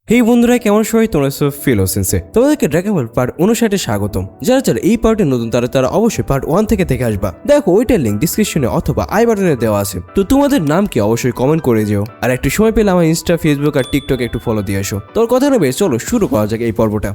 হেই বন্ধুরা, কেমন সবাই? তোমরা সব ফিলোসেন্সে তোমাদেরকে ড্রাগন বল পার্ট 59 স্বাগতম। যারা যারা এই পার্টে নতুন তারা অবশ্যই পার্ট 1 থেকে দেখে আসবা। দেখো, ওইটার লিঙ্ক ডিসক্রিপশনে অথবা আই বাটনে দেওয়া আছে। তো তোমাদের নাম কি অবশ্যই কমেন্ট করে যেও, আর একটু সময় পেলে আমার ইনস্টা, ফেসবুক আর টিকটক একটু ফলো দিয়ে আসো। তোর কথা নেবে, চলো শুরু করা যাক এই পর্বটা।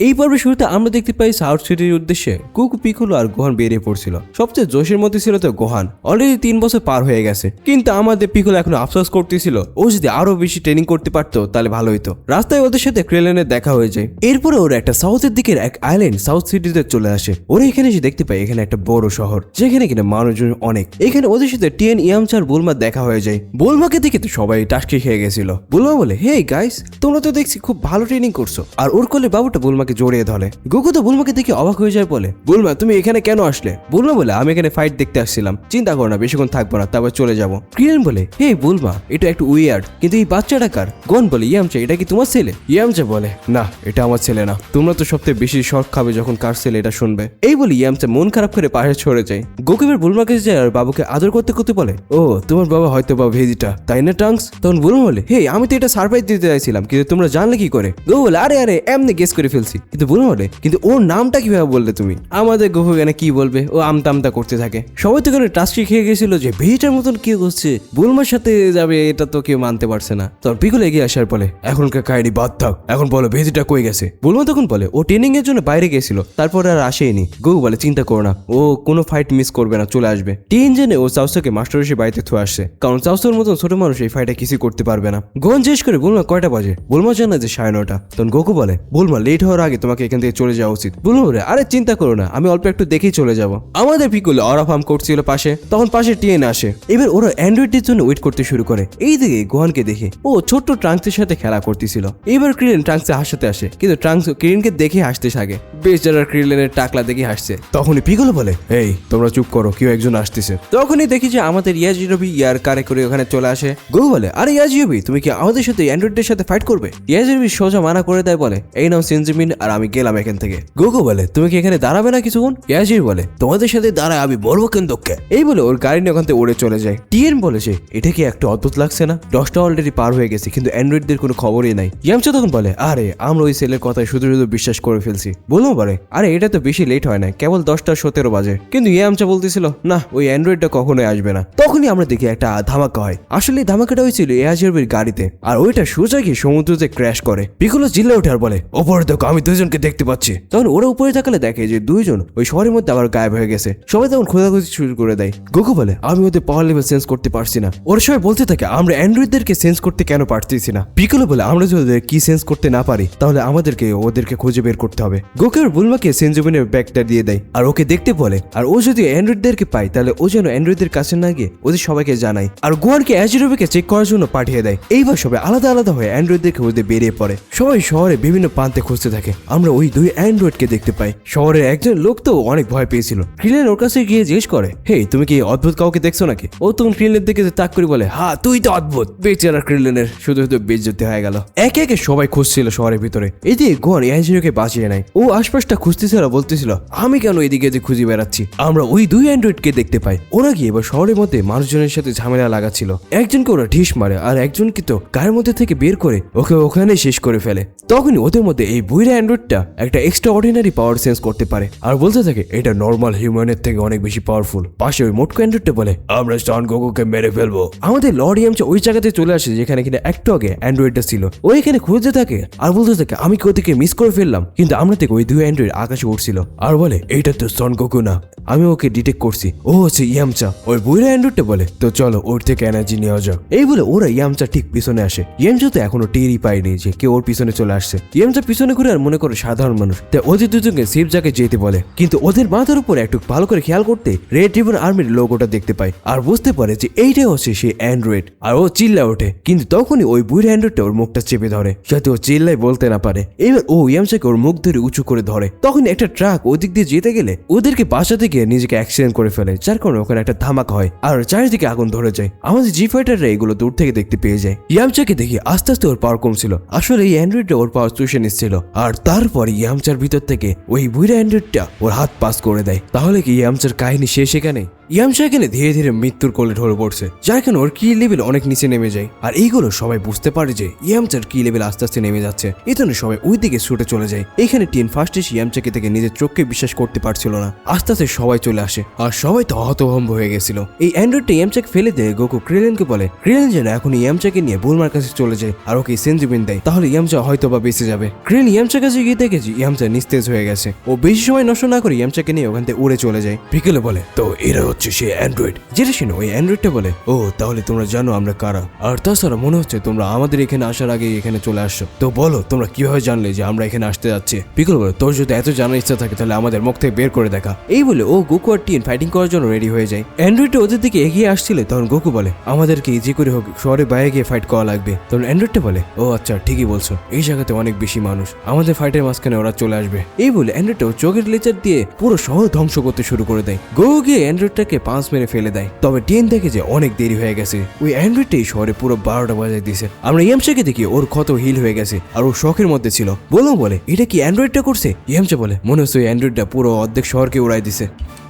এই পর্বের শুরুতে আমরা দেখতে পাই সাউথ সিটির উদ্দেশ্যে কুকু, পিকুলো আর গোহান বেরিয়ে পড়ছিল। সবচেয়ে জোশের মধ্যে ছিল তো গোহান। অলরেডি 3 বছর পার হয়ে গেছে, কিন্তু আমাদের পিকুলো এখনো আফসোস করতেছিল ও যদি আরো বেশি ট্রেনিং করতে পারতো তাহলে ভালো হইতো। রাস্তায় ওদের সাথে ক্রেলেনের দেখা হয়ে যায়। এরপরে ওরা একটা সাউথের দিকের এক আইল্যান্ড সাউথ সিটিতে চলে আসে। ওরা এখানে এসে দেখতে পায় এখানে একটা বড় শহর, যেখানে কিনা মানুষজন অনেক। এখানে ওদের সাথে টিএন, ইয়ামচা আর বুলমা দেখা হয়ে যায়। বুলমাকে দেখে তো সবাই টাসকি খেয়ে গেছিল। বুলমা বলে, হে গাইস, তোমরা তো দেখছি খুব ভালো ট্রেনিং করছো। আর ওর কোলে বাবুটা বুলমাকে জড়িয়ে ধরে। গোকু তো বুলমাকে দেখে অবাক হয়ে যায়, বলে, বুলমা তুমি এখানে কেন আসলে? বুলমা বলে, আমি এখানে ফাইট দেখতে আসছিলাম, চিন্তা করো না, বেশিক্ষণ থাকবো না, তারপর চলে যাবো। ক্রিয়েন বলে, হে বুলমা, এটা একটু উইয়ার্ড, কিন্তু এই বাচ্চাটা কার? গন বলে, ইয়ামচা, এটা কি তোমার ছেলে? ইয়ামচা বলে, না, এটা আমার ছেলে না। তোমরা তো সবচেয়ে বেশি শর্ট খাবে যখন কার ছেলে এটা শুনবে। এই বলে ইয়ামচা মন খারাপ করে পাশে সরে যায়। গোকু এবার বুলমাকে যায় আর বাবুকে আদর করতে করতে বলে, ও তোমার বাবা হয়তো বা ভেজিটা, তাই না ট্রাঙ্কস? তখন বুলমা বলে, হে আমি তো এটা সারপ্রাইজ দিতে চাইছিলাম, কিন্তু তোমরা জানলে কি করে? গোকু বলে, আরে আরে এমনি গেস করে ফেলছি। কিন্তু বুলমা বলে, কিন্তু ওর নামটা কিভাবে বললে তুমি? আমাদের গোকু এখানে কি বলবে, ও আমতামতা করতে থাকে। সবাই তো এখানে টাস্কি খেয়ে গেছিল যে ভেজিটার মতন কি করছে, বুলমার সাথে যাবে, এটা তো কেউ মানতে পারছে না। তোর পিকুল এগিয়ে আসার বলে, এখনকার কাহিনী বাদ থাক, এখন বলো ভেজিটা কই গেছে? বুলমা তখন বলে, ও ট্রেনিং এর জন্য বাইরে গেছিল, তারপর আর আসেনি। গোকু বলে, চিন্তা করো না, ও কোনো ফাইট মিস করবে না, চলে আসবে। টিন জেনে ও চাউসাকে মাস্টার এসে বাড়িতে থুয়ে আসছে, কারণ চাউসার মতন ছোট মানুষ এই ফাইটে কিছু করতে পারবে না। গোহান জিজ্ঞেস করে, বুলমা কয়টা বাজে? বুলমা জানা যে 9:30। তখন গোকু বলে, বুলমা লেট হওয়ার আগে তোমাকে এখান থেকে চলে যাওয়া উচিত। বুলমা বলে, আরে চিন্তা করো না, আমি অল্প একটু দেখেই চলে যাব। আমাদের পিকুল অরা ফার্ম করছিল পাশে, তখন পাশে টিএন আসে। এবার ওরা অ্যান্ড্রয়েডের জন্য ওয়েট করতে শুরু করে। এইদিকে গোহানকে দেখে ও ছোট্ট ট্রাঙ্কসের সাথে খেলা করতেছিল। এবার ক্রিলেন ট্রাঙ্কসে হাসতে আসে, কিন্তু ট্রাঙ্কস ক্রিলেনকে দেখে হাসতে থাকে। বেচারা ক্রিলেনের টাকলা দেখে হাসছে। তখনই পিকুল বলে, এই তোমরা চুপ করো, কেউ একজন আসতেছে। তখনই দেখি যে আমাদের ইয়াজিরবি ইয়ার কারে করে ওখানে চলে আসে। গোকু বলে, আরে ইয়াজিরবি, তুমি কি আমাদের সাথে অ্যান্ড্রয়েডের সাথে ফাইট করবে? ইয়াজিরবি সোজা মানা করে দেয়, বলে, এই নাও সেনজিমিন, আর আমি গেলাম এখান থেকে। গোকু বলে, তুমি কি এখানে দাঁড়াবে না কিছুক্ষণ? ইয়াজির বলে, তোমাদের সাথে দাঁড়ায় আমি বলবো কেন তোকে? এই বলে ওর গাড়ি নিয়ে ওখান থেকে উড়ে চলে যায়। টিএন বলেছে, এটা কি একটু অদ্ভুত লাগছে না? 10টা অলরেডি পার হয়ে গেছে, কিন্তু অ্যান্ড্রয়েডদের কোনো খবরই নাই। ইয়ামচা তখন বলে, আরে আমরা ওই সেলের কথায় শুধু শুধু বিশ্বাস করে ফেলছি। বলবো বলে, আরে এটা তো বেশি লেট হয় না, কেবল 10:17 বাজে। কিন্তু ইয়ামচা বলতেছিল, না, ওই অ্যান্ড্রয়েডটা কখনোই আসবে না। তখনই আমরা দেখি একটা ধামাকা হয়। আসলে ধামাকাটা হয়েছিল ইয়াজিরবির গাড়িতে, আর ওইটা সোজা গিয়ে সমুদ্রতে ক্র্যাশ করে। পিকুলো চিল্লা ওঠে আর বলে, ওপরে দেখো, আমি দুজনকে দেখতে পাচ্ছি। তখন ওরা উপরে তাকালে দেখে যে দুইজন ওই শহরের মধ্যে আবার গায়েব হয়ে গেছে। সবাই তখন খোঁজাখুঁজি শুরু করে দেয়। গোকু বলে, আমি ওদের পাওয়ার লেভেল সেন্স করতে পারছি না। ওরা সবাই বলতে থাকে, আমরা অ্যান্ড্রয়েডদেরকে সেন্স করতে কেন পারতেছি না? পিকুলো বলে, আমরা যদি ওদের কি সেন্স করতে না পারি, তাহলে আমাদেরকে ওদেরকে খুঁজে বের করতে হবে। গোকু আর বুলমাকে সেনজুবিনের ব্যাগটা দিয়ে দেয় আর ওকে দেখতে বলে, আর ও যদি অ্যান্ড্রয়েডদেরকে পায় তাহলে ও যেন অ্যান্ড্রয়েডদের কাছে না গিয়ে ওদের সবাইকে জানায়। আর গোয়ানকে অ্যাজিরোবিকে চেক করার জন্য পাঠিয়ে দেয়। এইবার সবাই আলাদা আলাদা হয়ে অ্যান্ড্রয়েডদেরকে খুঁজতে বেরিয়ে পড়ে। সবাই শহরে বিভিন্ন প্রান্তে খুঁজতে থাকে। আমরা ওই 2 অ্যান্ড্রয়েডকে দেখতে পাই। শহরের একজন লোক তো অনেক ভয় পেয়েছিল। ক্রিলেন ওর কাছে গিয়ে জিজ্ঞেস করে, হে তুমি কি অদ্ভুত কাউকে দেখছো নাকি? ও তখন ক্রিলেনের দিকে তাক করে বলে, হ্যাঁ তুই তো অদ্ভুত। বেচারা ক্রিলেনের শুধু শুধু বেইজ্জতি হয়ে গেল। একে একে সবাই খুঁজছিল শহরের ভিতরে। এদিকে গোহান ইয়াজিরোকে বাঁচিয়ে নেয়। ও আশপাশটা খুঁজতেছিল, বলতেছিল, আমি কেন এদিকে যে খুঁজে বেড়াচ্ছি? আমরা ওই 2 অ্যান্ড্রয়েডকে দেখতে পাই। ওরা গিয়ে এবার শহরের মধ্যে মানুষজনের সাথে ঝামেলা লাগাচ্ছিল। একজনকে ওরা ঢিস মারে, আর একজনকে তো গায়ের মধ্যে থেকে বের করে ওকে ওখানে শেষ করে ফেলে। তখনই ওদের মধ্যে এই বুইরা অ্যান্ড্রয়েডটা একটা এক্সট্রা অর্ডিনারি পাওয়ার সেন্স করতে পারে, আর বলতে থাকে এটা নর্মাল হিউম্যানের থেকে অনেক বেশি পাওয়ারফুল। পাশে ওই মোটকো অ্যান্ড্রয়েডটা বলে, আমরা সন গোকুকে মেরে ফেলবো। আমাদের লর্ড ইয়ামচা ওই জায়গাতে চলে আসে যেখানে কিনা একটু আগে অ্যান্ড্রয়েডটা ছিল। ও এখানে খুঁজতে থাকে আর বলতে থাকে, আমি কেউ থেকে মিস করে ফেললাম। কিন্তু আমরা থেকে ওই 2 অ্যান্ড্রয়েড আকাশে উঠছিল, আর বলে, এইটা তো সন গোকু না, আমি ওকে ডিটেক্ট করছি, ও হচ্ছে ইয়ামচা। ওই বুইরা অ্যান্ড্রয়েডটা বলে, তো চলো ওর থেকে এনার্জি নেওয়া যাক। এই বলে ওরা ইয়ামচা ঠিক পিছনে আসে। ইয়ামচা তো এখনো টেরই পায়নি যে কেউ ওর পিছনে চলে আসছে। ইয়ামচা পিছনে ঘুরে আর মনে করে সাধারণ মানুষ, তাই ওদের দুজনকে সেফ জায়গায় যেতে বলে। কিন্তু ওদের মাথার উপর একটু ভালো করে খেয়াল করতে রেড রিবন আর্মির লোগোটা দেখতে পায়, আর বুঝতে পারে যে এইটাই হচ্ছে সেই অ্যান্ড্রয়েড। আর ও চিল্লা ওঠে, কিন্তু তখনই ওই বুইরা অ্যান্ড্রয়েডটা ওর মুখটা চেপে ধরে, যাতে ও চিল্লাই বলতে না পারে। এবার ও ইয়ামচাকে ওর মুখ ধরে উঁচু করে ধরে। তখন একটা ট্রাক ওদিক দিয়ে যেতে গেলে ওদেরকে বাঁচাতে গিয়ে নিজেকে অ্যাক্সিডেন্ট করে ফেলে, যার কারণে ওখানে একটা ধামাকা হয় আর চারিদিকে আগুন ধরে যায়। আমাদের জি ফাইটাররা এগুলো দূর থেকে দেখতে পেয়ে যায়। ইয়ামচাকে দেখি আস্তে আস্তে ওর পাওয়ার কমছিল। আসলে এই অ্যান্ড্রয়েডটা ওর পাওয়ার চুষে নিচ্ছিল, আর তারপরে ইয়ামচার ভিতর থেকে ওই বুইরা অ্যান্ড্রয়েডটা ওর হাত পাস করে দেয়। তাহলে কি ইয়ামচার কাহিনী শেষ এখানে? ইয়ামচা এখানে ধীরে ধীরে মৃত্যুর কোলে ঢলে পড়ছে, যার কারণে ওর কি লেভেল অনেক নিচে নেমে যায়। আর এইগুলো সবাই বুঝতে পারে যে ইয়ামচার কি লেভেল আস্তে আস্তে নেমে যাচ্ছে। এই জন্য সবাই ওই দিকে ছুটে চলে যায়। এখানে টিন ফার্স্ট এসে ইয়ামচাকে থেকে নিজের চোখকে বিশ্বাস করতে পারছিল না। আস্তে আস্তে সবাই চলে আসে আর সবাই তো হতভম্ব হয়ে গেছিল। এই অ্যান্ড্রয়েডটা ইয়ামচাকে ফেলে দিয়ে গোকু ক্রিলেনকে বলে ক্রিলেন যেন এখন ইয়ামচাকে নিয়ে বুলমার কাছে চলে যায় আর ওকে সেনজুবিন দেয়, তাহলে ইয়ামচা হয়তো বা বেঁচে যাবে। ক্রিলেন ইয়ামচার কাছে গিয়ে দেখেছি ইয়ামচা নিস্তেজ হয়ে গেছে। ও বেশি সময় নষ্ট না করে ইয়ামচাকে নিয়ে ওখান থেকে উড়ে চলে যায়। পিকলে বলে তো এরা হচ্ছে সেই অ্যান্ড্রয়েড, যেটা শুনে ওই অ্যান্ড্রয়েডটা বলে ও তাহলে তোমরা জানো আমরা কারা, আর তাছাড়া মনে হচ্ছে তোমরা আমাদের এখানে আসার আগে এখানে চলে আসছো, তো বলো তোমরা কিভাবে জানলে যে আমরা এখানে আসতে যাচ্ছি। পিকল বলে তোর যদি এত জানার ইচ্ছা থাকে তাহলে আমাদের মুখ থেকে বের করে দেখা। এই বলে ও গোকু আর টিন ফাইটিং করার জন্য রেডি হয়ে যায়। অ্যান্ড্রয়েডটা ওদের দিকে এগিয়ে আসছিল, তখন গোকু বলে আমাদেরকে যে করে হোক শহরে বাইরে গিয়ে ফাইট করা লাগবে। তখন অ্যান্ড্রয়েডটা বলে ও আচ্ছা ঠিকই বলছো, এই জায়গাতে অনেক বেশি মানুষ, আমাদের ফাইটের মাঝখানে ওরা চলে আসবে। এই বলে অ্যান্ড্রয়েডটাও চোখের লেচার দিয়ে পুরো শহর ধ্বংস করতে শুরু করে দেয়। গোকু গিয়ে অ্যান্ড্রয়েডটাকে পাঁচ মেরে ফেলে দেয়। তবে টিন দেখে যে অনেক দেরি হয়ে গেছে, ওই অ্যান্ড্রয়েডটাই শহরে পুরো 12টা বাজায় দিয়েছে। আমরা ইয়ামচাকে দেখি ওর ক্ষত হিল হয়ে গেছে আর ও শখের মধ্যে ছিল। বলে এটা কি অ্যান্ড্রয়েডটা করছে? ইয়ামচা বলে মনে হচ্ছে ওই অ্যান্ড্রয়েডটা পুরো অর্ধেক শহরকে উড়াই দিছে।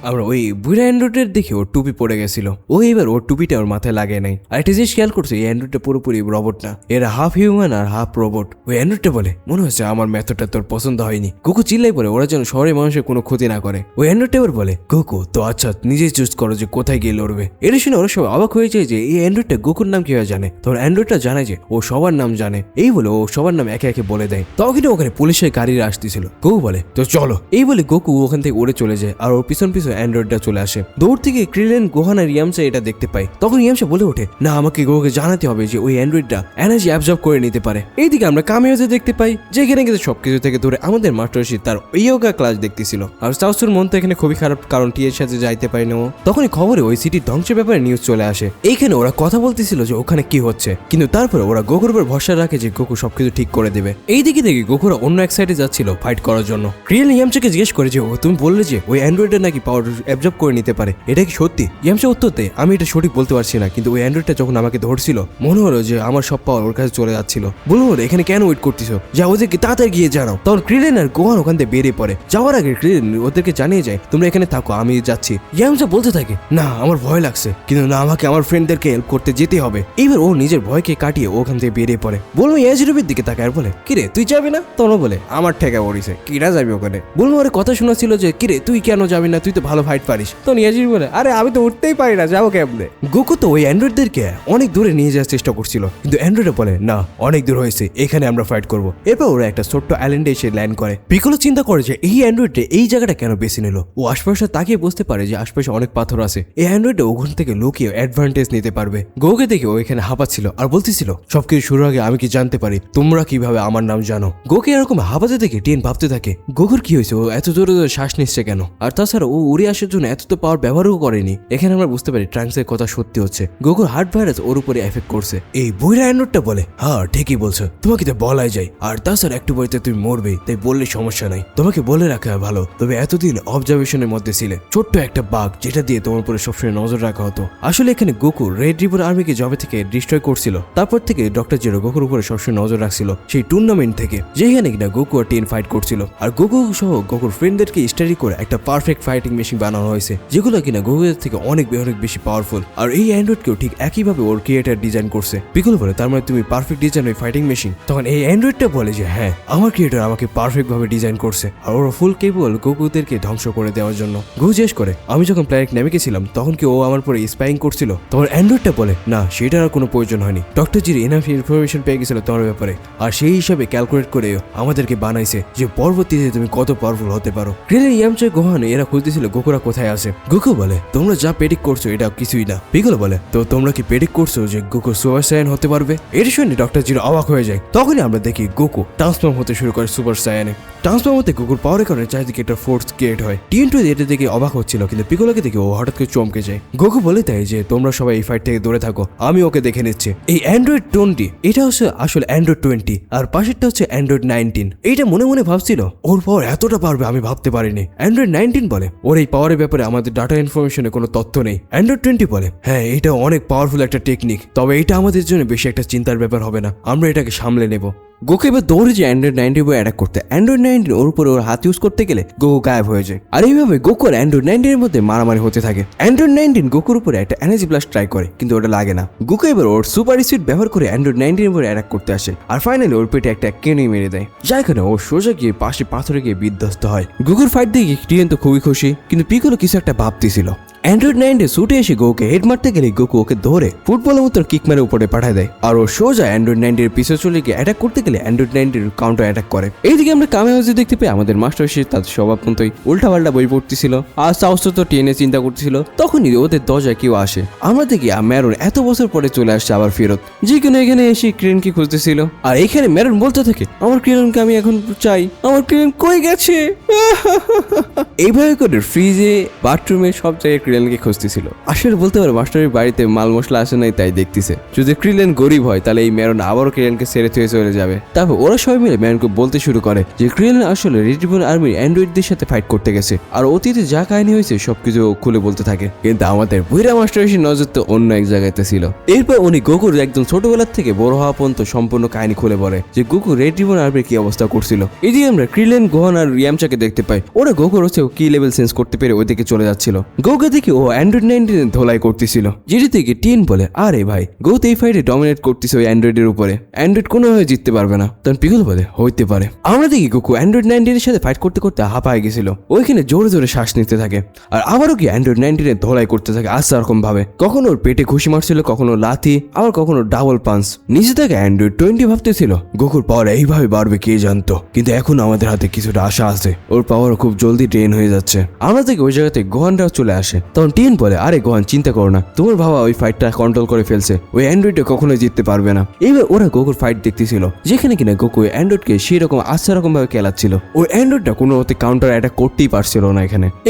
আমরা ওই বুড়া অ্যান্ড্রয়েডের দেখে ওর টুপি পড়ে গেছিল, ও এবার ওর টুপিটা ওর মাথায় লাগে নাই। আর একটা জিনিস খেয়াল করছে এই অ্যান্ড্রয়েডটা পুরোপুরি রোবট না, এরা হাফ হিউম্যান আর হাফ রোবট। ওই অ্যান্ড্রয়েডটা বলে মনে হচ্ছে আমার মেথডটা তোর পছন্দ হয়নি। গোকু চিল্লাই বলে ওরা যেন শহরের মানুষের কোনো ক্ষতি না করে। ওই অ্যান্ড্রয়েডটা এবার বলে গোকু তো আচ্ছা নিজেই চুজ করো যে কোথায় গিয়ে লড়বে। এটা শুনে ওরা সব অবাক হয়ে যায় যে এই অ্যান্ড্রয়েডটা গোকুর নাম কিভাবে জানে। তখন অ্যান্ড্রয়েডটা জানে যে ও সবার নাম জানে। এই বলে ও সবার নাম একে একে বলে দেয়। তখন ওখানে পুলিশের গাড়িরা আসতেছিল। গোকু বলে তো চলো। এই বলে গোকু ওখান থেকে উড়ে চলে যায় আর ওর পিছন পিছন অ্যান্ড্রয়েডটা চলে আসে। দৌড় থেকে ক্রিলেন, গোহান আর ইয়ামচা এটা দেখতে পায়। তখন ইয়ামচা বলে ওঠে না আমাকে গোকুকে জানাতে হবে যে ওই অ্যান্ড্রয়েডটা এনার্জি অ্যাবজর্ব করে নিতে পারে। এইদিকে আমরা কামিওতে দেখতে পাই যেখানে কিন্তু সবকিছু থেকে ধরে আমাদের মাস্টার শি তার ইয়োগা ক্লাস দেখতেছিল। আর চাউসুর মন তো এখানে খুবই খারাপ, কারণ টিয়ের সাথে যাইতে পারে না ও। তখনই খবরে ওই সিটির ধ্বংসের ব্যাপারে নিউজ চলে আসে। এইখানে ওরা কথা বলতেছিল যে ওখানে কি হচ্ছে, কিন্তু তারপরে ওরা গোকুর উপর ভরসা রাখে যে গোকু সবকিছু ঠিক করে দেবে। এইদিকে দেখি গোকুরা অন্য এক সাইডে যাচ্ছিল ফাইট করার জন্য। ক্রিয়েল ইয়ামচাকে জিজ্ঞেস করে যে ও তুমি বললে যে ওই অ্যান্ড্রয়েডটা নাকি পাওয়ার অ্যাবজর্ব করে নিতে পারে, এটা কি সত্যি? ইয়ামচা উত্তর দেয় আমি এটা সঠিক বলতে পারছি না, কিন্তু ওই অ্যান্ড্রয়েডটা যখন আমাকে ধরছিল মনে হলো যে আমার সব পাওয়ার ওর কাছে চলে যাচ্ছিল। বলবো এখানে কেন ওয়েট করতেছো, যা ওদেরকে তাড়াতাড়ি গিয়ে জানাও। তখন ক্রিলেন আর গোহান ওখান থেকে বেরিয়ে পড়ে। যাওয়ার আগে ক্রিলেন ওদেরকে জানিয়ে যায় তোমরা এখানে থাকো, আমি যাচ্ছি। ইয়ামচা বলতে থাকে না আমার ভয় লাগছে, কিন্তু না আমাকে আমার ফ্রেন্ডদেরকে হেল্প করতে যেতে হবে। এইবার ও নিজের ভয়কে কাটিয়ে ওখান থেকে বেরিয়ে পড়ে। বলবো ইয়াজিরুবির দিকে তাকায় আর বলে কিরে তুই যাবি না? তখন বলে আমার ঠেকা পড়িছে, কিরা যাবি ওখানে? বলবো ওর কথা শোনাছিল যে কিরে তুই কেন যাবি না, তুই তো ভালো ফাইট পারিস। তখন ইয়াজিরু বলে আরে আমি তো উঠতেই পারি না, যাবো কেমনে? গোকু তো ওই অ্যান্ড্রয়েডদেরকে অনেক দূরে নিয়ে যাওয়ার চেষ্টা করছিল, কিন্তু অ্যান্ড্রয়েড বলে না অনেক দূর হয়েছে, এখানে আমরা ফাইট করবো। এরপর ওরা একটা ছোট্ট আইল্যান্ডে এসে ল্যান্ড করে। পিকলো চিন্তা করে যে এই অ্যান্ড্রয়েডে এই জায়গাটা কেন বেছে নিল। ও আশপাশে তাকিয়ে বুঝতে পারে যে আশপাশে অনেক পাথর আছে, এই অ্যান্ড্রয়েডে ওখান থেকে লুকিয়ে অ্যাডভান্টেজ নিতে পারবে। গোকে দেখে ও এখানে হাঁপাচ্ছিল আর বলতেছিল সবকিছু শুরু আগে আমি কি জানতে পারি, তোমরা কিভাবে আমার নাম জানো? গোকে এরকম হাঁপাতে দেখে টিন ভাবতে থাকে গোকুর কি হয়েছে, ও এত জোরে জোরে শ্বাস নিচ্ছে কেন? আর তাছাড়া ও উড়ে আসার জন্য এত তো পাওয়ার ব্যবহারও করেনি। এখানে আমরা বুঝতে পারি ট্রাঙ্কসের কথা সত্যি হচ্ছে, গোকুর হার্ট ভাইরাস ওর উপরে এফেক্ট করছে। এই বইরা অ্যান্ড্রয়েডটা বলে হ্যাঁ ঠিকই বলছো, তোমাকে তো বলাই যায়, আর তাছাড়া একটু পরে তুমি মরবে, তাই বললে সমস্যা নাই, তোমাকে বলে রাখা ভালো। তবে এতদিন অবজারভেশনের মধ্যে ছিলে, ছোট্ট একটা বাঘ যেটা দিয়ে তোমার উপরে সবসময় নজর রাখা হতো। আসলে এখানে গোকু রেড রিভার আর্মিকে জবে থেকে ডিস্ট্রয় করছিল, তারপর থেকে ডক্টর জিরো গোকুর উপরে সবসময় নজর রাখছিল সেই টুর্নামেন্ট থেকে, যেখানে কিনা গোকু আর টিন ফাইট করছিল। আর গোকু সহ গোকুর ফ্রেন্ডদেরকে স্টাডি করে একটা পারফেক্ট ফাইটিং মেশিন বানানো হয়েছে, যেগুলো কিনা গোকুদের থেকে অনেক বেশি পাওয়ারফুল। আর এই অ্যান্ড্রয়েডকেও ঠিক একইভাবে ওর ক্রিয়েটার ডিজাইন করছে। পিকল বলে তার মানে তুমি পারফেক্ট ডিজাইন ওই ফাইটিং মেশিন? তখন এই অ্যান্ড্রয়েডটা বলে যে হ্যাঁ আমার ক্রিয়েটার আমাকে পারফেক্ট ভাবে ডিজাইন করছে, আর ওরা ফুল কেবল গোকুদেরকে ধ্বংস করে দেওয়ার জন্য। গো জিজ্ঞেস করে আমি যখন প্ল্যানেট নেমে ছিলাম তখন কি ও আমার পরে স্পাইং করছিল? তখন অ্যান্ড্রয়েডটা বলে না সেটার আর কোনো প্রয়োজন হয়নি, ডক্টর জির এনাফ ইনফরমেশন পেয়ে গেছিল তোমার ব্যাপারে, আর সেই হিসাবে ক্যালকুলেট করে আমাদেরকে বানাইছে যে পরবর্তীতে তুমি কত পাওয়ারফুল হতে পারো। ক্রিলেন, ইয়ামচা, গোহান এরা খুঁজতেছিল গোকুরা কোথায় আছে। গোকু বলে তোমরা যা প্রেডিক্ট করছো এটা কিছুই না। পিগল বলে তো তোমরা কি প্রেডিক্ট করছো যে গোকু সুপার সায়ান হতে পারবে? এটা শুনে ডক্টর জিরো অবাক হয়ে যায়। তখনই আমরা দেখি গোকু ট্রান্সফর্ম হতে শুরু করে সুপার সায়ানে। ট্রান্সফর্ম হতে গোকুর পাওয়ারের কারণে চারিদিকে একটা ফোর্স ক্রিয়েট হয়। টিএন2 এটা দেখে অবাক হচ্ছিল, কিন্তু পিগলকে দেখে ও হঠাৎ করে চমকে যায়। গোকু বলে দেয় যে তোমরা সবাই এই ফাইট থেকে দূরে থাকো, আমি ওকে দেখে নিচ্ছি। এই অ্যান্ড্রয়েড 20 এটা হচ্ছে আসলে অ্যান্ড্রয়েড 20 আর পাশেরটা হচ্ছে অ্যান্ড্রয়েড 19। এইটা মনে মনে ভাবছিল ওর পাওয়ার এতটা পারবে আমি ভাবতে পারিনি। অ্যান্ড্রয়েড 19 বলে ওর এই পাওয়ারের ব্যাপারে আমাদের ডাটা ইনফরমেশনে কোনো তথ্য নেই। অ্যান্ড্রয়েড 20 বলে হ্যাঁ এটা অনেক পাওয়ারফুল একটা টেকনিক, তবে এটা আমাদের জন্য বেশি একটা চিন্তার ব্যাপার হবে না, আমরা এটাকে সামলে নেব। গোকু এবার দৌড়ে যায় অ্যান্ড্রয়েড 19 উপর অ্যাটাক করতে। অ্যান্ড্রয়েড 19 ওর উপরে ওর হাত ইউজ করতে গেলে গোকু গায়েব হয়ে যায়। আর এইভাবে গোকু আর অ্যান্ড্রয়েড 19 এর মধ্যে মারামারি হতে থাকে। অ্যান্ড্রয়েড 19 গোকুর উপরে একটা এনার্জি ব্লাস্ট ট্রাই করে, কিন্তু ওটা লাগে না। গোকু এবার ওর সুপার স্পিড ব্যবহার করে অ্যান্ড্রয়েড 19 এর উপরে অ্যাটাক করতে আসে, আর ফাইনালি ওর পেটে একটা কেনি মেরে দেয়, যার কারণে ও সোজা গিয়ে পাশে পাথরে গিয়ে বিধ্বস্ত হয়। গোকুর ফাইট দেখে ক্রিয়েন তো খুবই খুশি, কিন্তু পিকোলো কিছু একটা ভাবতেছিল। অ্যান্ড্রয়েড 9 ছুটে এসে গোকুকে হেড মারতে গেলে গোকু ওকে ধরে ফুটবলের মতো কিক মেরে উপরে পাঠায় দেয়, আর ও সোজা অ্যান্ড্রয়েড 9 এর পিছনে চলে গিয়ে অ্যাটাক করতে গেলে অ্যান্ড্রয়েড 9 কাউন্টার অ্যাটাক করে। এইদিকে আমরা কামিয়াজি দেখতে পেয়ে আমাদের মাস্টার এসে তাদের স্বভাব মতোই উল্টাপাল্টা বই পড়তেছিল আর সাহস তো টেনে চিন্তা করতেছিল। তখনই ওদের দরজায় কেউ আসে। আমরা দেখি ম্যারন এত বছর পরে চলে আসছে আবার ফেরত, যে কেন এখানে এসে ক্রেনকে খুঁজতেছিল। আর এখানে ম্যারন বলতে থাকে আমার ক্রেনকে আমি এখন চাই, আমার ক্রেন কই গেছে। এইভাবে করে ফ্রিজে বাথরুমে সব জায়গায় ক্রিলেনকে খুঁজতেছিল। আসলে বলতে পারে মাস্টারের বাড়িতে মাল মশলা আসে নাই তাই দেখতেছে। যদি ক্রিলেন গরিব হয় তাহলে এই ম্যারন আবারও ক্রিলেনকে ছেড়ে থুয়ে চলে যাবে। তারপর ওরা সবাই মিলে ম্যারনকে বলতে শুরু করে যে ক্রিলেন আসলে রিট্রিবন আর্মির অ্যান্ড্রয়েডদের সাথে ফাইট করতে গেছে, আর অতীতে যা কাহিনী হয়েছে সবকিছু খুলে বলতে থাকে। কিন্তু আমাদের বুইরা মাস্টার এসে নজর তো অন্য এক জায়গাতে ছিল। এরপর উনি গোকুর একদম ছোটবেলার থেকে বড় হওয়া পর্যন্ত সম্পূর্ণ কাহিনী খুলে বলে যে গোকু রিট্রিবন আর্মির কি অবস্থা করছিল। এদিকে আমরা ক্রিলেন, গোহান আর ইয়ামচাকে দেখতে পাই। ওরা গোকুর হচ্ছে কি লেভেল সেন্স করতে পেরে ওইদিকে চলে যাচ্ছিল। গোকু দেখি ও অ্যান্ড্রয়েড 19 ধোলাই করতেছিল, যেটি থেকে টিন বলে আরে ভাই গোত এই ফাইটে ডমিনেট করতেছে ওই অ্যান্ড্রয়েডের উপরে, অ্যান্ড্রয়েড কোনোভাবে জিততে পারবে না। তখন পিকল বলে হইতে পারে। আমরা দেখি গোকু অ্যান্ড্রয়েড 19 এর সাথে ফাইট করতে করতে হাঁপায় গেছিল, ওইখানে জোরে জোরে শ্বাস নিতে থাকে আর আবারও কি অ্যান্ড্রয়েড 19 ধোলাই করতে থাকে আস্তে রকম ভাবে। কখনো ওর পেটে ঘুষি মারছিল, কখনো লাথি, আবার কখনো ডাবল পাঞ্চ। নিচে থেকে অ্যান্ড্রয়েড 20 ভাবতেছিল গোকুর পাওয়ার এইভাবে বাড়বে কে জানতো, কিন্তু এখন আমাদের হাতে কিছুটা আশা আছে, ওর পাওয়ার খুব জলদি ট্রেন হয়ে যাচ্ছে। আমরা দেখি ওই জায়গাতে গোহানরাও চলে আসে। তখন টিন বলে আরে গোহান চিন্তা করো না, তোমার বাবা ওই ফাইটটা কন্ট্রোল করে ফেলছে, ওই অ্যান্ড্রয়েডে কখনোই জিততে পারবে না। এইবার ওরা গোকুর ফাইট দেখতেছিল, যেখানে কিনা গোকু অ্যান্ড্রয়েডকে সেই রকম আচ্ছা রকম ভাবে খেলাচ্ছিল। ওই অ্যান্ড্রয়েডটা কোনো মতে কাউন্টার অ্যাটাক করতেই পারছিল না।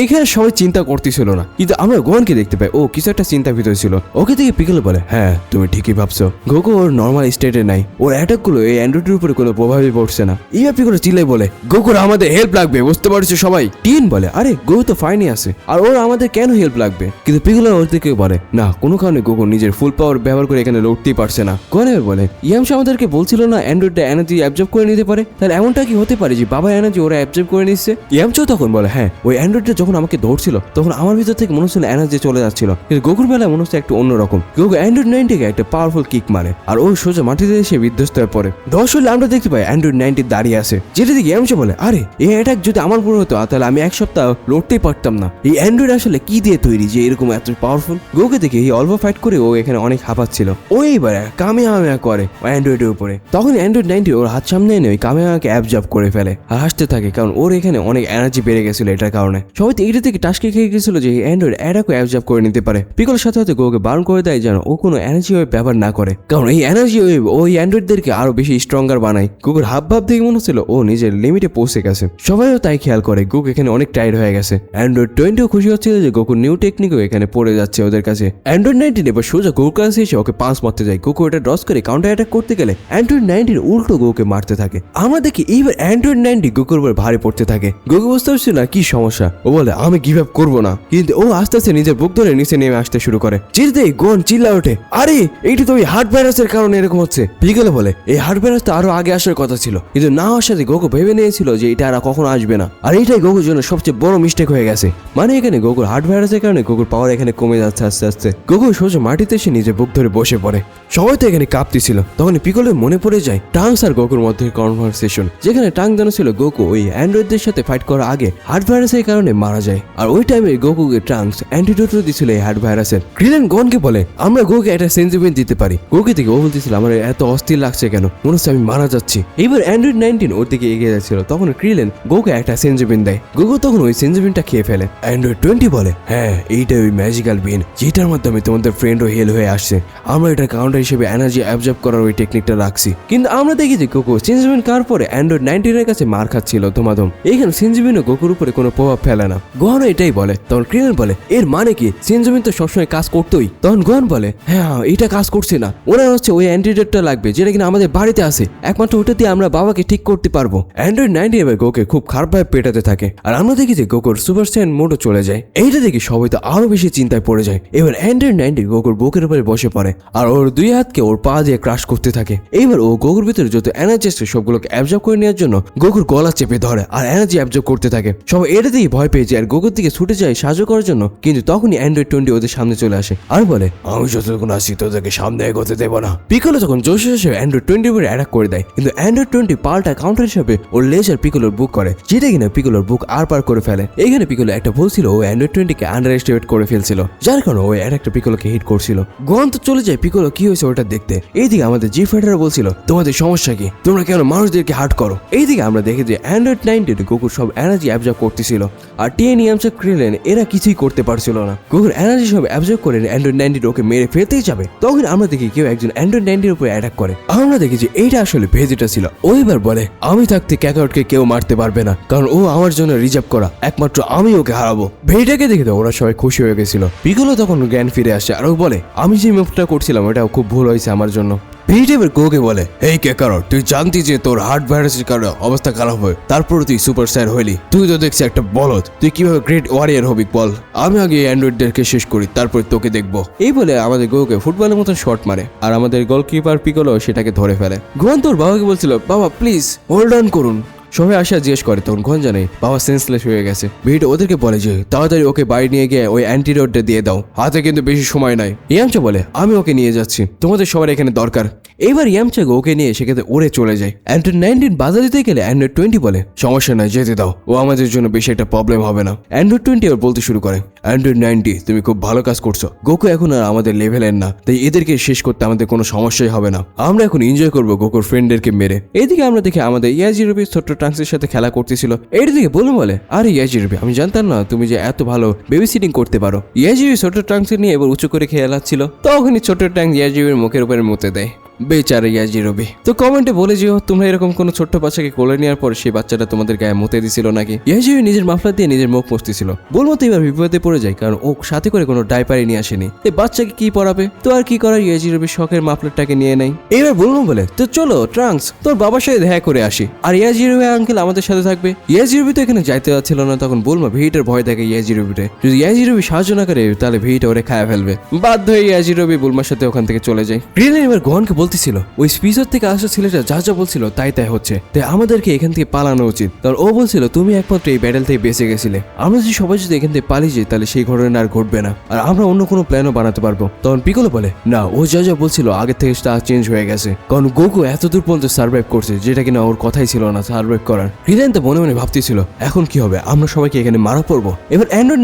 এখানে সবাই চিন্তা করতেছিল না, কিন্তু আমরা গোহানকে দেখতে পাই ও কিছু একটা চিন্তা ভিতরে ছিল। ওকে থেকে পিকল বলে হ্যাঁ তুমি ঠিকই ভাবছো, গোকু ওর নর্মাল স্টেটে নাই, ওর অ্যাটাক গুলো এই অ্যান্ড্রয়েডের উপরে কোনো প্রভাবই পড়ছে না। ইয়া পিকল চিল্লাই বলে গোকুর আমাদের হেল্প লাগবে, বুঝতে পারছো সবাই। টিন বলে আরে গোকু তো ফাইনই আছে, আর ওর আমাদের কেন হেল্প লাগবে। কিন্তু পিকল ওর দিকে বলে না, কোনো কারণে গোকু নিজের ফুল পাওয়ার ব্যবহার করে এখানে লড়তেই পারছে না। গোহান বলে ইয়ামশা আমাদেরকে বলছিল না অ্যান্ড্রয়েডটা এনার্জি অ্যাবজর্ব করে নিতে পারে, তাহলে এমনটা কি হতে পারে যে বাবা এনার্জি ওরা অ্যাবজর্ব করে নিচ্ছে। ইয়ামশা তখন বলে হ্যাঁ ওই অ্যান্ড্রয়েডটা যখন আমাকে ধরছিল তখন আমার ভিতর থেকে মনে হচ্ছিল এনার্জি চলে যাচ্ছিল, কিন্তু গোকুর বেলায় মনে হচ্ছে একটু অন্যরকম। গোকু অ্যান্ড্রয়েড 9 একটা পাওয়ারফুল কিক মারে আর ও সোজা মাটিতে এসে বিধ্বস্ত হয়ে পড়ে। দর্শক আমরা দেখতে পাই অ্যান্ড্রয়েড 9 দাঁড়িয়ে আছে, যেটা দিকে ইয়ামশা বলে আরে এই অ্যাটাক যদি আমার পুরো হতো তাহলে আমি এক সপ্তাহ লড়তেই পারতাম না। এই অ্যান্ড্রয়েড আসলে কি দিয়ে তৈরি যে এরকম এত পাওয়ারফুল। গোকুকে দেখে এই অল্প ফাইট করে ও এখানে অনেক হাঁপাচ্ছিল। ও এইবার কামিয়ামায়া করে অ্যান্ড্রয়েডের উপরে। তখন অ্যান্ড্রয়েড 9 ওর হাত সামনে এনে ওই কামিয়ামাকে অ্যাবজর্ব করে ফেলে আর হাসতে থাকে, কারণ ওর এখানে অনেক এনার্জি বেড়ে গেছিল এটার কারণে। সবাই তো এইটা থেকে টাস্কে খেয়ে গেছিল যে অ্যান্ড্রয়েড অ্যাটাকও অ্যাবজর্ব করে নিতে পারে। পিকলের সাথে সাথে গোকে বারণ করে দেয় যেন ও কোনো এনার্জি ওয়েভ ব্যবহার না করে, কারণ এই এনার্জি ওয়েভ ওই অ্যান্ড্রয়েডদেরকে আরো বেশি স্ট্রঙ্গার বানায়। গোকুর হাব ভাব দেখে মনে হচ্ছিল ও নিজের লিমিটে পৌঁছে গেছে। সবাইও তাই খেয়াল করে গোকু এখানে অনেক টায়ার্ড হয়ে গেছে। অ্যান্ড্রয়েড 20 খুশি হচ্ছিল যে গোকুর নিউ টেকনিকও এখানে পড়ে যাচ্ছে ওদের কাছে। অ্যান্ড্রয়েড 19 এবার সোজা গোকুর কাছে এসে ওকে পাঁচ মারতে যায়। গোকু এটা ড্রস করে কাউন্টার অ্যাটাক করতে গেলে অ্যান্ড্রয়েড 19 উল্টো গোকুকে মারতে থাকে। আমরা দেখি এইবার অ্যান্ড্রয়েড 90 গোকুর উপর ভারী পড়তে থাকে। গোকু বুঝতে পারছিল না কি সমস্যা, ও বলে আমি গিভ আপ করবো না, কিন্তু ও আস্তে আস্তে নিজের বুক ধরে নিচে নেমে আসতে শুরু করে। চিরতে গোন চিল্লা ওঠে আরে এইটা তো ওই হার্ট ভাইরাসের কারণে এরকম হচ্ছে। পিকলে বলে এই হার্ট ভাইরাস তো আরো আগে আসার কথা ছিল, কিন্তু না আসার সাথে গোকু ভেবে নিয়েছিল যে এটা আর কখনো আসবে না, আর এইটাই গোকুর জন্য সবচেয়ে বড় মিস্টেক হয়ে গেছে। মানে এখানে গোকুর হার্ট ভাইরাসের কারণে গোকুর পাওয়ার এখানে কমে যাচ্ছে আস্তে আস্তে। গোকু সোজা মাটিতে এসে নিজের বুক ধরে বসে পড়ে। সবাই তো এখানে কাঁপতেছিল। তখন পিকলের মনে পড়ে যায় টাংস আর গোকুর মধ্যে কনভারসেশন, যেখানে টাং জানাছিল গোকু ওই অ্যান্ড্রয়েডদের সাথে ফাইট করার আগে হার্ট ভাইরাসের কারণে মারা যায়, আর ওই টাইমে গোকুকে টাংস অ্যান্টিডোট দিছিল এই হার্ট ভাইরাসের। ক্রিলেন গনকে বলে আমরা গোকুকে একটা সেন্সিবিন দিতে পারি। গোকু থেকে ও বলতেছিল আমার এত অস্থির লাগছে কেন, মনে হচ্ছে আমি মারা যাচ্ছি। এইবার অ্যান্ড্রয়েড 19 ওর দিকে এগিয়ে যাচ্ছিল, তখন ক্রিলেন গোকুকে একটা সেন্সিবিন দেয়। গোকু তখন ওই সেন্সিবিনটা খেয়ে ফেলে। অ্যান্ড্রয়েড 20 বলে হ্যাঁ এইটা ওই ম্যাজিক্যাল বিন যেটার মাধ্যমে তোমাদের ফ্রেন্ডও হেল হয়ে আসছে, আমরা এটা কাউন্টার হিসেবে এনার্জি অ্যাবজর্ব করার ওই টেকনিকটা রাখছি। কিন্তু আমরা দেখি যে গোকু সেন্সিবিন খাওয়ার পরে অ্যান্ড্রয়েড 19 এর কাছে মার খাচ্ছিল ধমাধম। এইখানে সেন্সিবিনও গোকুর উপরে কোনো প্রভাব ফেলে না। গোহানও এটাই বলে। তখন ক্রিলেন বলে এর মানে কি সেন্সিবিন তো সবসময় কাজ করতোই। তখন গোহান বলে হ্যাঁ এটা কাজ করছে না, ওনার হচ্ছে ওই অ্যান্টিডোটটা লাগবে যেটা কিনা আমাদের বাড়িতে আছে, একমাত্র ওটা দিয়ে আমরা বাবাকে ঠিক করতে পারবো। অ্যান্ড্রয়েড 19 এবার গোকে খুব খারাপভাবে পেটাতে থাকে, আর আমরা দেখি যে গোকুর সুপার সাইন মোডও চলে যায়। এইটা দেখি সবাই তো আরো বেশি চিন্তায় পড়ে যায়। এবার অ্যান্ড্রয়েড 90 গোকুর বুকের উপরে বসে পড়ে আর ওর দুই হাতকে ওর পা দিয়ে ক্রাশ করতে থাকে। এইবার ও গোকুর ভিতরে যত এনার্জি আছে সবগুলোকে অ্যাবজর্ব করে নেওয়ার জন্য গোকুর গলা চেপে ধরে আর এনার্জি অ্যাবজর্ব করতে থাকে। সবাই এটা দিয়ে ভয় পেয়ে যায় আর গোকুর দিকে ছুটে যায় সাহায্য করার জন্য, কিন্তু তখনই অ্যান্ড্রয়েড 20 ওদের সামনে চলে আসে আর বলে, আমি যতক্ষণ আসি তোদেরকে সামনে এগোতে দেবো না। পিকোলো তখন জোশে এসে অ্যান্ড্রয়েড 20 উপরে অ্যাটাক করে দেয়, কিন্তু অ্যান্ড্রয়েড 20 পাল্টা কাউন্টার হিসেবে ওর লেজার পিকোলোর বুক করে, যেটা কিনা পিকোলোর বুক আর পার করে ফেলে। এইখানে পিকোলো একটা ভুল ছিল, ও অ্যান্ড্রয়েড 20 কে আন্ডার এস্টিমেট করে ফেলছিল, যার কারণে ও একটা পিকোলোকে হিট করছিল। গোয়ান তো চলে যায় পিকোলো কি হয়েছে ওটা দেখতে। এইদিকে আমাদের জি ফাইটাররা বলছিল, তোমাদের সমস্যা কি, তোমরা কেন মানুষদেরকে হার্ট করো। এইদিকে আমরা দেখি যে অ্যান্ড্রয়েড 90 গোকুর সব এনার্জি অ্যাবজর্ব করতেছিল আর টিএনইএমসে ক্রিলেন এরা কিছুই করতে পারছিল না। গোকুর এনার্জি সব অ্যাবজর্ব করে অ্যান্ড্রয়েড 90 ওকে মেরে ফেলতেই যাবে, তখন আমরা দেখি কেউ একজন অ্যান্ড্রয়েড 90 উপরে অ্যাটাক করে। আমরা দেখি যে এইটা আসলে ভেজিটা ছিল। ও এবার বলে, আমি থাকতে ক্যাকাউটকে কেউ মারতে পারবে না, কারণ ও আমার জন্য রিজার্ভ করা, একমাত্র আমি ওকে হারাবো। ভেজিটাকে দেখে তো ওরা সবাই খুশি হয়ে গেছিল। পিকোলো তখন জ্ঞান ফিরে আসে আর ও বলে, আমি যে মুভটা করছিলাম ওটা খুব ভুল হয়েছে আমার জন্য। ভেজিটা এবার গোকে বলে, এই ক্যাকারট, তুই জানতি যে তোর হার্ট ভাইরাসের কারণে অবস্থা খারাপ হয়, তারপর তুই সুপার স্টার হইলি, তুই তো দেখছি একটা বলদ, তুই কিভাবে গ্রেট ওয়ারিয়ার হবি বল। আমি আগে অ্যান্ড্রয়েডদেরকে শেষ করি, তারপর তোকে দেখবো। এই বলে আমাদের গোকে ফুটবলের মতো শট মারে আর আমাদের গোলকিপার পিকোলো সেটাকে ধরে ফেলে। গোয়ান তোর বাবাকে বলছিল, বাবা প্লিজ হোল্ড অন করুন। সবাই আসা জিজ্ঞেস করে, তখন গোয়ান জানে বাবা সেন্সলেস হয়ে গেছে। ভিড ওদেরকে বলে যে তাড়াতাড়ি ওকে বাড়ি নিয়ে গিয়ে ওই অ্যান্টিডোটটা দিয়ে দাও, হাতে কিন্তু বেশি সময় নাই। ইয়ামচা বলে, আমি ওকে নিয়ে যাচ্ছি, তোমাদের সবার এখানে দরকার। এইবার ইয়ামচা ওকে নিয়ে সেখানে উড়ে চলে যায়। অ্যান্ড্রয়েড 19 বাজার দিতে গেলে অ্যান্ড্রয়েড 20 বলে, সমস্যা নাই, যেতে দাও, ও আমাদের জন্য বেশি একটা প্রবলেম হবে না। অ্যান্ড্রয়েড 20 ওর বলতে শুরু করে, অ্যান্ড্রয়েড 90 তুমি খুব ভালো কাজ করছো, গোকু এখন আর আমাদের লেভেলের না, তাই এদেরকে শেষ করতে আমাদের কোনো সমস্যাই হবে না, আমরা এখন এনজয় করবো গোকুর ফ্রেন্ডদেরকে মেরে। এইদিকে আমরা দেখি আমাদের ইয়াজিরোবি ছোট্ট ট্রাঙ্কসের সাথে খেলা করতেছিল। এইটা দিকে বলে, আরে ইয়াজিরোবি, আমি জানতাম না তুমি যে এত ভালো বেবি সিটিং করতে পারো। ইয়াজিরোবি ছোট্ট ট্রাঙ্কস নিয়ে এবার উঁচু করে খেলাচ্ছিল, তখনই ছোট্ট ট্রাঙ্ক ইয়াজিরোবির মুখের উপরে মুতে দেয়। বেচারা ইয়াজিরোবি। তো কমেন্টে বলে যেও তোমরা এরকম কোনো ছোট্ট বাচ্চাকে কোলে নেওয়ার পর সেই বাচ্চাটা তোমাদের গায়ে মুতে দিছিল নাকি। ইয়াজিরোবি নিজের মাফলার দিয়ে নিজের মুখ মুছতেছিল। বলবো তো এবার বিপদে পড়ে যায়, কারণ ও সাথে করে কোনো ডাইপারই নিয়ে আসেনি। এই বাচ্চাকে কি পড়াবে, তো আর কি করার, ইয়াজিরোবি শখের মাফলারটাকে নিয়ে নেয়। এবার বলবো বলে, তো চলো ট্রাঙ্কস তোর বাবার সাথে দেখা করে আসি, আর ইয়াজিরোবি আঙ্কেল আমাদের সাথে থাকবে। ইয়াজিরোবি তো এখানে যাইতে যাচ্ছিল না, তখন বলবো ভিটার ভয় থাকে ইয়াজিরোবিতে, যদি ইয়াজিরোবি সাহায্য না করে তাহলে ভিটা ওরে খায় ফেলবে। বাধ্য হয়ে ইয়াজিরোবি বুলমার সাথে ওখান থেকে চলে যায়। রিলেন এবার গোহানকে বলতেছিল, ওই স্পিচার থেকে আসা ছেলেটা যা যা বলছিল তাই তাই হচ্ছে, তাই আমাদেরকে এখান থেকে পালানো উচিত। কারণ ও বলছিল তুমি একমাত্র এই ব্যাটেল থেকে বেঁচে গেছিলে, আমরা যদি সবাই যদি এখান থেকে পালিয়ে যাই তাহলে সেই ঘটনা আর ঘটবে না, আর আমরা অন্য কোনো প্ল্যানও বানাতে পারবো। তখন পিকোলো বলে, না, ও যা যা বলছিল আগের থেকে তা চেঞ্জ হয়ে গেছে, কারণ গোকু এত দূর পর্যন্ত সার্ভাইভ করছে, যেটা কিনা ওর কথাই ছিল না সার্ভাইভ করার। রিলেন তো মনে মনে ভাবতেছিল এখন কি হবে, আমরা সবাইকে এখানে মারা পড়বো। এবার অ্যান্ড্রয়েড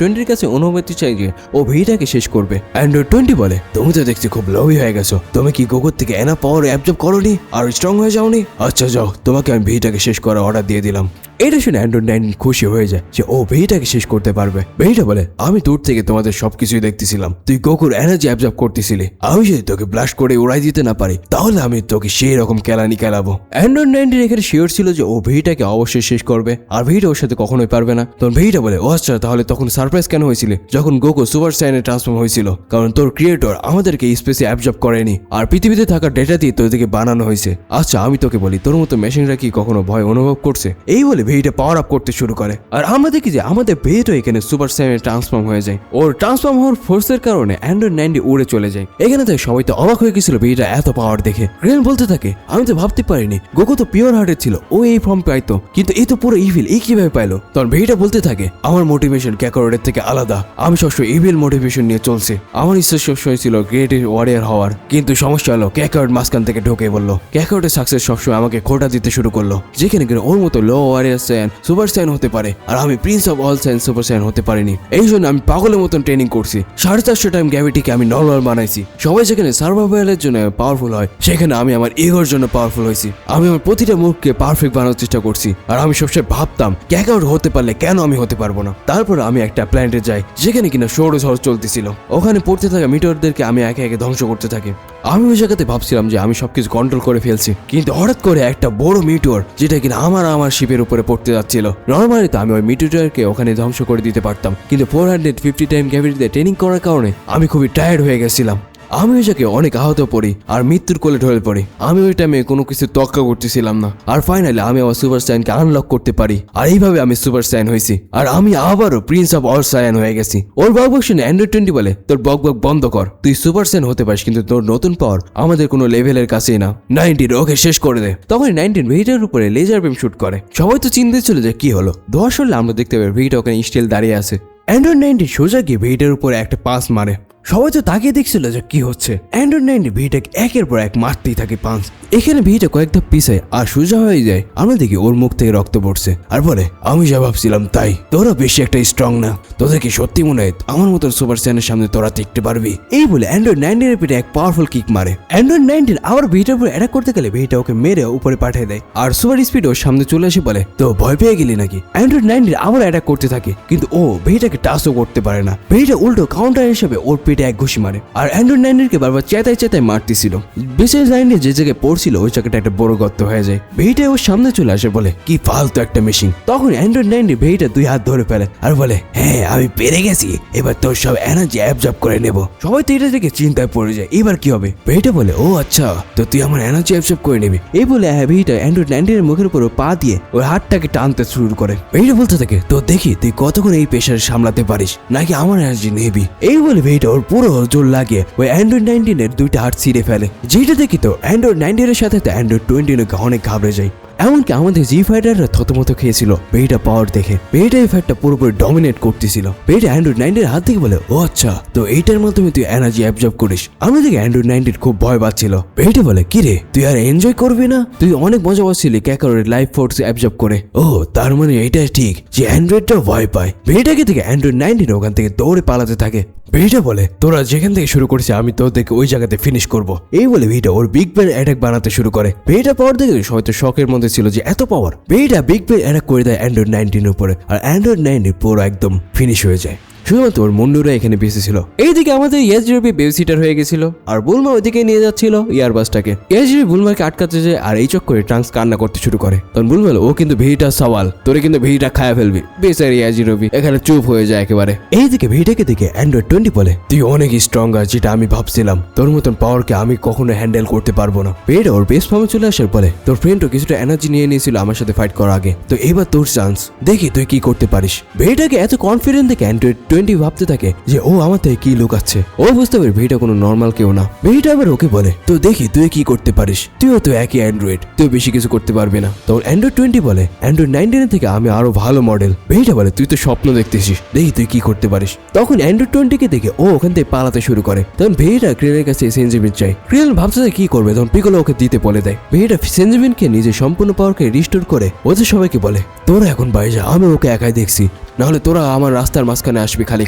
20 কাছে অনুমতি চাই যে ও ভিটাকে শেষ করবে। অ্যান্ড্রয়েড 20 বলে, তুমি তো দেখছি খুব লোভী হয়ে গেছো, তুমি কি গোকুর থেকে এনা পাওয়ার অ্যাবজর্ব করোনি আর স্ট্রং হয়ে যাওনি? আচ্ছা যাও, তোমাকে আমি ভিটাকে শেষ করার অর্ডার দিয়ে দিলাম। এটা শুনে অ্যান্ড্রয়েড 19 খুশি হয়ে যায় যে ও ভিটাকে শেষ করতে পারবে। ভিটা বলে, আমি দূর থেকে তোমাদের সবকিছুই দেখতেছিলাম, তুই গোকুর এনার্জি অ্যাবজর্ব করতেছিলি, আমি যদি তোকে ব্লাস্ট করে উড়াই দিতে না পারি তাহলে আমি তোকে সেই রকম কেলানি খেলাবো। অ্যান্ড্রয়েড 19 এখানে শিওর ছিল যে ও ভিটাকে অবশ্যই শেষ করবে আর ভিটা ওর সাথে কখনোই পারবে না। তখন ভিটা বলে, ও আচ্ছা, তাহলে তখন সারপ্রাইজ কেন হয়েছিল যখন গোকু সুপার সাইনে ট্রান্সফর্ম হয়েছিল? কারণ তোর ক্রিয়েটর আমাদেরকে স্পেসে অ্যাবজর্ব করেনি আর পৃথিবীতে থাকা ডেটা দিয়ে তোদেরকে বানানো হয়েছে। আচ্ছা আমি তোকে বলি, তোর মতো মেশিনরা কি কখনো ভয় অনুভব করছে? এই বলে ভিটা পাওয়ার আপ করতে শুরু করে আর আমরা দেখি যে আমাদের ভেটও এখানে সুপার সাইনে ট্রান্সফর্ম হয়ে যায়। ওর ট্রান্সফর্ম হওয়ার ফোর্সের কারণে অ্যান্ড্রয়েড 90 উড়ে চলে যায়। এখানে তো সবাই তো অবাক হয়ে গেছিল ভিটা এত পাওয়ার দেখে। গ্রেন বলতে থাকে, আমি তো ভাবতে পারিনি গোকু তো পিওর হার্টের ছিল, ও এই ফর্ম পাইতো, কিন্তু এই তো পুরো ইভিল, এই কিভাবে পাইলো? তখন ভিটা বলতে থাকে, আমার মোটিভেশন ক্যাকারোডের থেকে আলাদা, আমি সবসময় ইভিল মোটিভেশন নিয়ে চলছে, আমার ইচ্ছা সবসময় ছিল গ্রেট ওয়ারিয়ার হওয়ার, কিন্তু সমস্যা হলো ক্যাকারোড মাঝখান থেকে ঢোকে বললো। ক্যাকারোডের সাকসেস সবসময় আমাকে খোটা দিতে শুরু করলো, যেখানে কিনা ওর মতো low warrior Saiyan super Saiyan হতে পারে আর আমি prince of all Saiyan super Saiyan হতে পারিনি। এই জন্য আমি পাগলের মতন ট্রেনিং করছি, 450 টাইম গ্র্যাভিটিকে আমি নর্মাল বানাইছি। সবাই যেখানে সার্ভাইভালের জন্য পাওয়ারফুল হয় সেখানে আমি আমার ইগোর জন্য পাওয়ারফুল হয়েছি। আমি আমার প্রতিটা মুভকে পারফেক্ট বানানোর চেষ্টা করছি আর আমি সবসময় ভাবতাম ক্যাকাউট হতে পারলে কেন আমি হতে পারবো না। তারপর আমি একটা প্ল্যানেটে যাই যেখানে কিনা সৌরঝড় চলতেছিল, ওখানে পড়তে থাকা মিটরদেরকে আমি একে একে ধ্বংস করতে থাকি। আমি ওই জায়গাতে ভাবছিলাম যে আমি সবকিছু কন্ট্রোল করে ফেলছি, কিন্তু হঠাৎ করে একটা বড় মিটর যেটা কিনা আমার শিপের উপরে পড়তে যাচ্ছিল। নর্মালি তো আমি ওই মিটরকে ওখানে ধ্বংস করে দিতে পারতাম, কিন্তু 450 টাইম গ্র্যাভিটিতে ট্রেনিং করার কারণে আমি খুবই টায়ার্ড হয়ে গেছিলাম। আমি ওই জায়গায় অনেক আহত পড়ি আর মৃত্যুর কোলে ঢলে পড়ি। আমি ওই টাইমে কোনো কিছু তক্কা করতেছিলাম না, আর ফাইনালি আমি আমার সুপার সায়ানকে আনলক করতে পারি, আর এইভাবে আমি সুপার সায়ান হয়েছি, আর আমি আবারও প্রিন্স অফ অল সায়ান হয়ে গেছি। ওর বকবক শুনে অ্যান্ড্রয়েড 20 বলে, তোর বকবক বন্ধ কর, তুই সুপার সায়ান হতে পারিস কিন্তু তোর নতুন পাওয়ার আমাদের কোনো লেভেলের কাছেই না। 19 ওকে শেষ করে দে। তখন 19 ভেজিটার উপরে লেজার বিম শুট করে। সবাই তো চিন্তা ছিল যে কি হলো। দোয়া সরলে আমরা দেখতে পাই ভেজিটা ওখানে স্টিল দাঁড়িয়ে আছে। অ্যান্ড্রয়েড 19 সোজা গিয়ে ভেজিটার উপরে একটা পাস মারে। সবাই তো তাকিয়ে দেখছিল যে কি হচ্ছে। অ্যান্ড্রয়েড 19 ভিটাকে একের পর এক মারতেই থাকে পাঁচ। এখানে ভিটা কয়েক ধাপ পিছায় আর সোজা হয়ে যায়। আমরা দেখি ওর মুখ থেকে রক্ত পড়ছে আর বলে, আমি যা ভাবছিলাম তাই, তোরা বেশি একটা স্ট্রং না, তোদের কি সত্যি মনে হয় আমার মতন সুপার স্যানের সামনে তোরা টিকতে পারবি? এই বলে অ্যান্ড্রয়েড 19 এর পিঠে এক পাওয়ারফুল কিক মারে। অ্যান্ড্রয়েড 19 আবার ভিটার উপর অ্যাটাক করতে গেলে ভিটা ওকে মেরে উপরে পাঠিয়ে দেয় আর সুপার স্পিড ওর সামনে চলে এসে বলে, তো ভয় পেয়ে গেলি নাকি? অ্যান্ড্রয়েড 19 আবার অ্যাটাক করতে থাকে কিন্তু ও ভিটাকে টাচও করতে পারে না। ভিটা উল্টো কাউন্টার হিসেবে ওর পেটে এক ঘুষি মারে আর অ্যান্ড্রয়েড 19 কে বারবার চেতায় মারতেছিল। বিশেষ লাইনে যে জায়গায় পড়ছিল ওই জায়গাটা একটা বড় গর্ত হয়ে যায়। ভেইটা ওর সামনে চলে আসে, বলে, কি ফালতু একটা মেশিন। তখন অ্যান্ড্রয়েড 19 ভেইটা দুই হাত ধরে ফেলে আর বলে, হ্যাঁ আমি পেরে গেছি, এবার তোর সব এনার্জি অ্যাবজর্ব করে নেব। সবাই তো এটা দেখে চিন্তায় পড়ে যায়, এবার কি হবে? ভেইটা বলে, ও আচ্ছা, তো তুই আমার এনার্জি অ্যাবজর্ব করে নিবি। এই বলে ভেইটা অ্যান্ড্রয়েড 19 এর মুখের উপর পা দিয়ে ওই হাতটাকে টানতে শুরু করে। ভেইটা বলতে থাকে, তো দেখি তুই কতক্ষণ এই প্রেশার সামলাতে পারিস, নাকি আমার এনার্জি নেবি। এই বলে ভেইটা ওর পুরো জোর লাগিয়ে ওই অ্যান্ড্রয়েড 19 এর দুইটা হাত ছিঁড়ে ফেলে। যেটা দেখি তো অ্যান্ড্রয়েড 19 এর সাথে অ্যান্ড্রয়েড 20 অনেক ঘাবড়ে যায়। এমনকি আমাদের জি ফাইটাররা থতমত খেয়েছিল বেইটা পাওয়ার দেখে। বেইটা এই ফাইটটা পুরোপুরি ডমিনেট করতেছিল। বেইটা অ্যান্ড্রয়েড 19 এর হাত থেকে বলে, ও আচ্ছা, তো এইটার মাধ্যমে তুই এনার্জি অ্যাবজর্ব করিস। আমরা দেখি অ্যান্ড্রয়েড 19 খুব ভয় পাচ্ছিল। বেইটা বলে, কি রে, তুই আর এনজয় করবি না? তুই অনেক মজা পাচ্ছিলি ক্যাকারের লাইফ ফোর্স অ্যাবজর্ব করে। ও তার মানে এইটাই ঠিক যে অ্যান্ড্রয়েডটাও ভয় পায়। বেইটাকে থেকে অ্যান্ড্রয়েড 19 ওখান থেকে দৌড়ে পালাতে থাকে। বেইটা বলে, তোরা যেখান থেকে শুরু করেছিস আমি তোদেরকে ওই জায়গাতে ফিনিশ করব। এই বলে বেইটা ওর বিগ ব্যান অ্যাটাক বানাতে শুরু করে। বেইটা পাওয়ার দেখে সবাই তো শকের মধ্যে ছিল যে এত পাওয়ার। বেইটা বিগ ব্যান অ্যাটাক করে দেয় অ্যান্ড্রয়েড 19 এর উপরে আর অ্যান্ড্রয়েড 19 পুরো একদম ফিনিশ হয়ে যায়। শুধুমাত্র ওর মুন্ডুরা এখানে বেঁচে ছিল। এইদিকে আমাদের ইয়াসজিরবি বেবিসিটার হয়ে গেছিল আর বুলমা ওইদিকে নিয়ে যাচ্ছিল ইয়ারবাসটাকে। ইয়াসজিরবি বুলমাকে আটকাতে যায় আর এই চক্করে ট্রাঙ্কস কান্না করতে শুরু করে। তখন বুলমা বলে, ও কিন্তু ভিটা সওয়াল, তোরে কিন্তু ভিটা খায়া ফেলবি। বেচারি ইয়াসজিরবি এখানে চুপ হয়ে যায় একেবারে। এইদিকে ভিটাকে দেখে অ্যান্ড্রয়েড 20 বলে, তুই অনেক স্ট্রঙ্গার যেটা আমি ভাবছিলাম, তোর মতন পাওয়ারকে আমি কখনো হ্যান্ডেল করতে পারবো না। ভিটা ওর বেস্ট ফর্মে চলে আসার বলে, তোর ফ্রেন্ডও কিছুটা এনার্জি নিয়ে নিয়েছিল আমার সাথে ফাইট করার আগে, তো এবার তোর চান্স, দেখি তুই কি করতে পারিস। ভিটাকে এত কনফিডেন্ট দেখে অ্যান্ড্রয়েড 20 ভাবতে থাকে যে ও আমার থেকে কি লুকাচ্ছে। ও বুঝতে পারে ভিটা কোনো নর্মাল কেউ না। ভিটা আবার ওকে বলে, তো দেখি তুই কি করতে পারিস, তুইও তো একই অ্যান্ড্রয়েড, তুই বেশি কিছু করতে পারবি না। তখন অ্যান্ড্রয়েড 20 বলে, অ্যান্ড্রয়েড 19 থেকে আমি আরো ভালো মডেল। ভিটা বলে, তুই তো স্বপ্ন দেখতেছিস, দেখি তুই কি করতে পারিস। তখন অ্যান্ড্রয়েড 20 কে দেখে ও ওখান থেকে পালাতে শুরু করে। তখন ভিটা ক্রিলের কাছে সেনজিবিন চাই। ক্রিল ভাবছে কি করবে, তখন পিকোলো ওকে দিতে বলে দেয়। ভিটা সেনজিবিনকে নিজের সম্পূর্ণ পাওয়ারকে রিস্টোর করে ওদের সবাইকে বলে, তোরা এখন বাইরে যা, আমি ওকে একাই দেখছি, নাহলে তোরা আমার রাস্তার মাঝখানে আসবি খালি